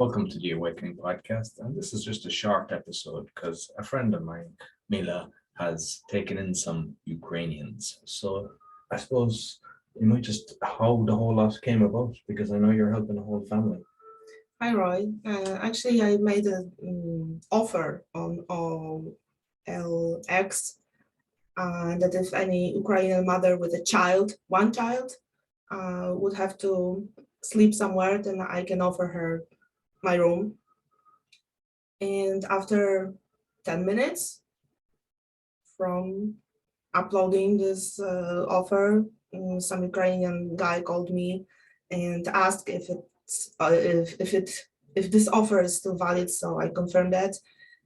Welcome to the Awakening podcast. And this is just a short episode because a friend of mine, Mila, has taken in some Ukrainians. So I suppose you might just how the whole lot came about because I know you're helping a whole family. Hi, Roy. Actually, I made an offer on LX that if any Ukrainian mother with a child, one child, would have to sleep somewhere, then I can offer her my room. And after 10 minutes from uploading this offer, some Ukrainian guy called me and asked if this offer is still valid. So I confirmed that,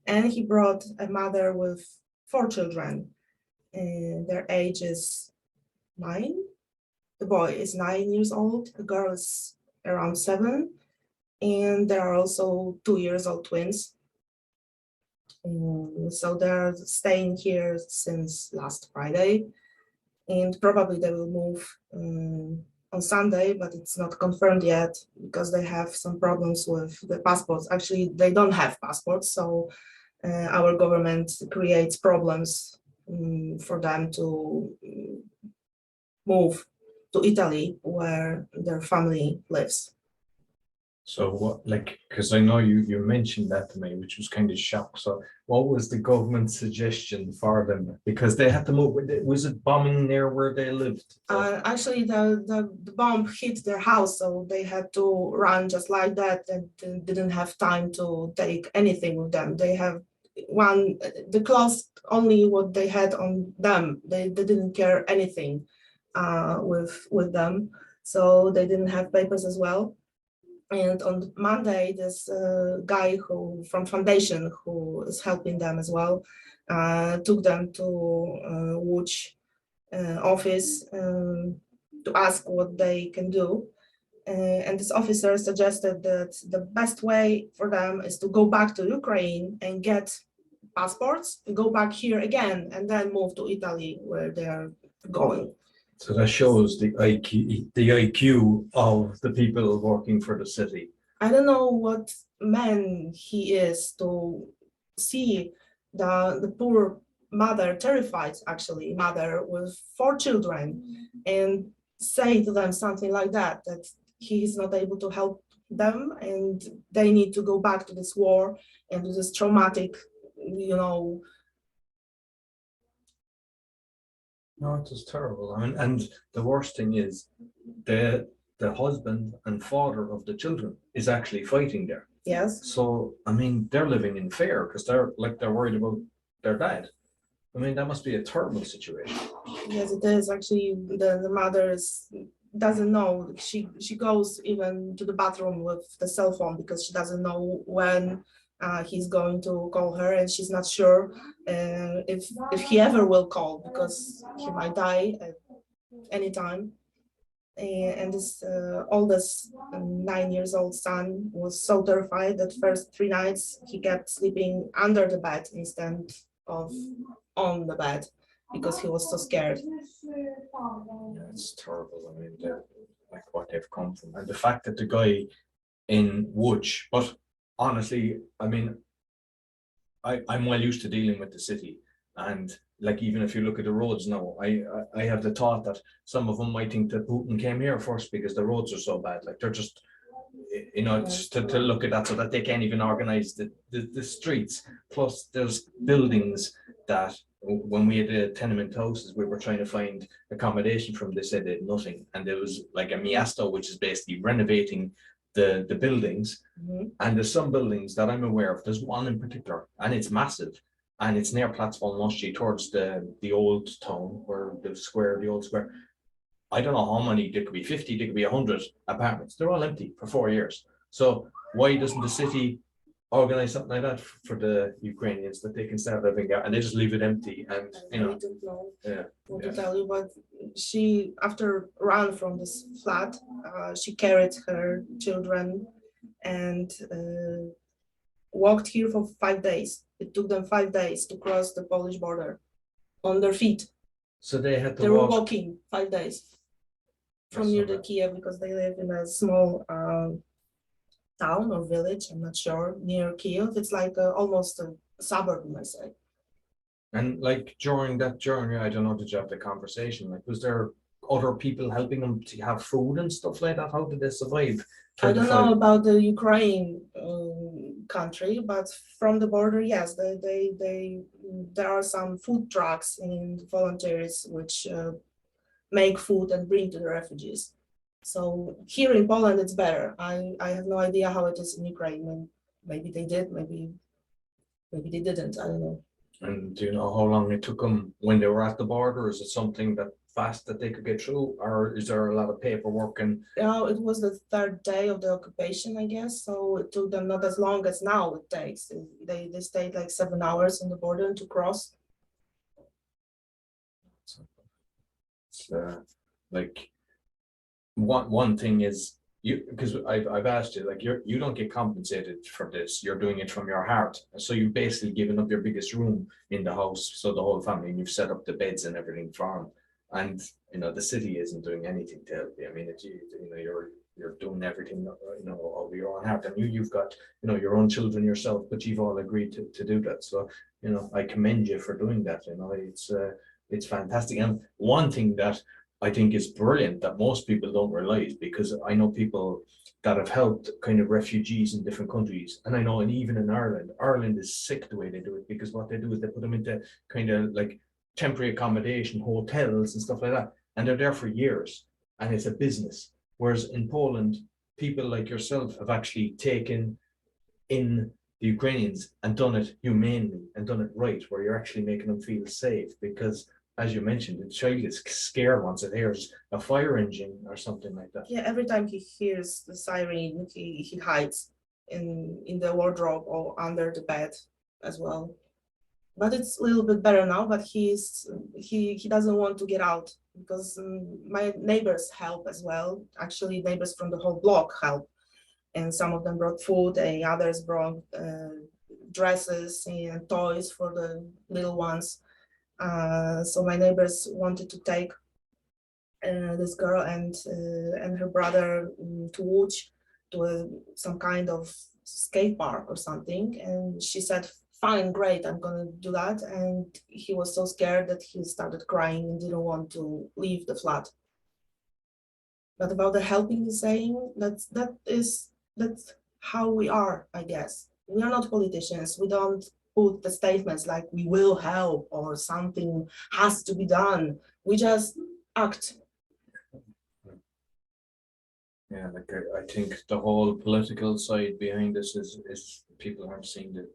and he brought a mother with 4 children, and their age is 9. The boy is 9 years old. The girl is around 7, and there are also 2 years old twins. So they're staying here since last Friday, and probably they will move on Sunday, but it's not confirmed yet because they have some problems with the passports. Actually, they don't have passports, so our government creates problems for them to move to Italy, where their family lives. So what, like, because I know you mentioned that to me, which was kind of shock. So what was the government's suggestion for them? Because they had to move. Was it bombing near where they lived? Actually, the bomb hit their house, so they had to run just like that, and didn't have time to take anything with them. They have the clothes, only what they had on them. They didn't care anything with them, so they didn't have papers as well. And on Monday, this guy from foundation who is helping them as well took them to Łódź office to ask what they can do. And this officer suggested that the best way for them is to go back to Ukraine and get passports, go back here again, and then move to Italy where they are going. So that shows the IQ of the people working for the city. I don't know what man he is to see the poor mother, terrified actually, mother with 4 children, and say to them something like that he is not able to help them and they need to go back to this war and to this traumatic, No, it was terrible. I mean, and the worst thing is the husband and father of the children is actually fighting there. Yes. So I mean, they're living in fear because they're worried about their dad. I mean, that must be a terrible situation. Yes, it is. Actually, the mother doesn't know. She goes even to the bathroom with the cell phone because she doesn't know when he's going to call her, and she's not sure if he ever will call because he might die at any time. And this oldest 9 years old son was so terrified that first 3 nights he kept sleeping under the bed instead of on the bed because he was so scared. Yeah, it's terrible. I mean, like what they've come from, and the fact that the guy in Łódź, but honestly, I mean, I'm well used to dealing with the city, and like even if you look at the roads now, I have the thought that some of them might think that Putin came here first because the roads are so bad. Like they're just, just to look at that so that they can't even organize the streets. Plus, there's buildings that when we had the tenement houses, we were trying to find accommodation from. They said they had nothing, and there was like a miasto, which is basically renovating the buildings. Mhm. And there's some buildings that I'm aware of. There's one in particular, and it's massive, and it's near Platform Moschee towards the old town where the old square. I don't know how many. There could be 50, there could be 100 apartments. They're all empty for 4 years. So why doesn't the city organize something like that for the Ukrainians that they can start living there, and they just leave it empty? And I don't know yeah, what yeah. to tell you, but she, after run from this flat, she carried her children and walked here for 5 days. It took them 5 days to cross the Polish border on their feet. So they had to They were walk. walking 5 days from That's near so the bad. Kiev because they live in a small town or village, I'm not sure, near Kiev. It's like almost a suburb, I say. And like during that journey, I don't know, did you have the conversation? Like, was there other people helping them to have food and stuff like that? How did they survive? I don't know 35. about the Ukraine country, but from the border, yes, there are some food trucks and volunteers which make food and bring to the refugees. So here in Poland, it's better. I have no idea how it is in Ukraine. And maybe they did, maybe they didn't. I don't know. And do you know how long it took them when they were at the border? Is it something that fast that they could get through, or is there a lot of paperwork and It was the third day of the occupation, I guess. So it took them not as long as now it takes. They stayed like 7 hours on the border to cross. like one thing is you, because I've asked you, like you don't get compensated for this, you're doing it from your heart, so you've basically given up your biggest room in the house, so the whole family, and you've set up the beds and everything for them. And you know the city isn't doing anything to help you. I mean, you know you're doing everything, you know, over your own heart, and you've got, you know, your own children yourself, but you've all agreed to do that. So you know, I commend you for doing that. You know, it's fantastic. And one thing that I think is brilliant that most people don't realize, because I know people that have helped kind of refugees in different countries, and I know, and even in Ireland, Ireland is sick the way they do it, because what they do is they put them into kind of like temporary accommodation, hotels and stuff like that, and they're there for years, and it's a business. Whereas in Poland, people like yourself have actually taken in the Ukrainians and done it humanely and done it right, where you're actually making them feel safe. Because, as you mentioned, the child is scared once it hears a fire engine or something like that. Yeah, every time he hears the siren, he hides in the wardrobe or under the bed as well. But it's a little bit better now. But he doesn't want to get out because my neighbors help as well. Actually, neighbors from the whole block help, and some of them brought food, and others brought dresses and toys for the little ones. So my neighbors wanted to take this girl and her brother to Łódź, to some kind of skate park or something, and she said, fine, great, I'm gonna do that. And he was so scared that he started crying and didn't want to leave the flat. But about the helping, he's saying that's how we are, I guess. We are not politicians. We don't put the statements like we will help or something has to be done. We just act. Yeah, like I think the whole political side behind this is people aren't seeing the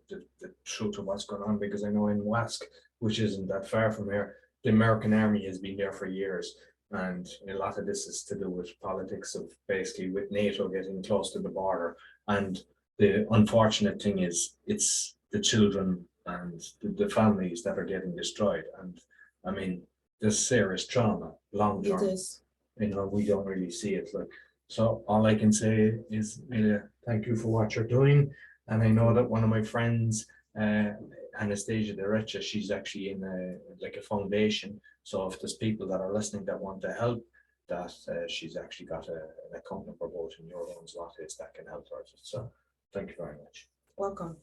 truth of what's going on, because I know in Wask, which isn't that far from here, the American army has been there for years. And a lot of this is to do with politics of basically with NATO getting close to the border. And the unfortunate thing is it's the children and the families that are getting destroyed. And I mean, there's serious trauma long It term. is. You know, we don't really see it. Like, so all I can say is, Mila, thank you for what you're doing. And I know that one of my friends, Anastasia Derecha, she's actually in like a foundation. So if there's people that are listening that want to help, that she's actually got an account number both in euros and zlotys that can help her. So thank you very much. Welcome.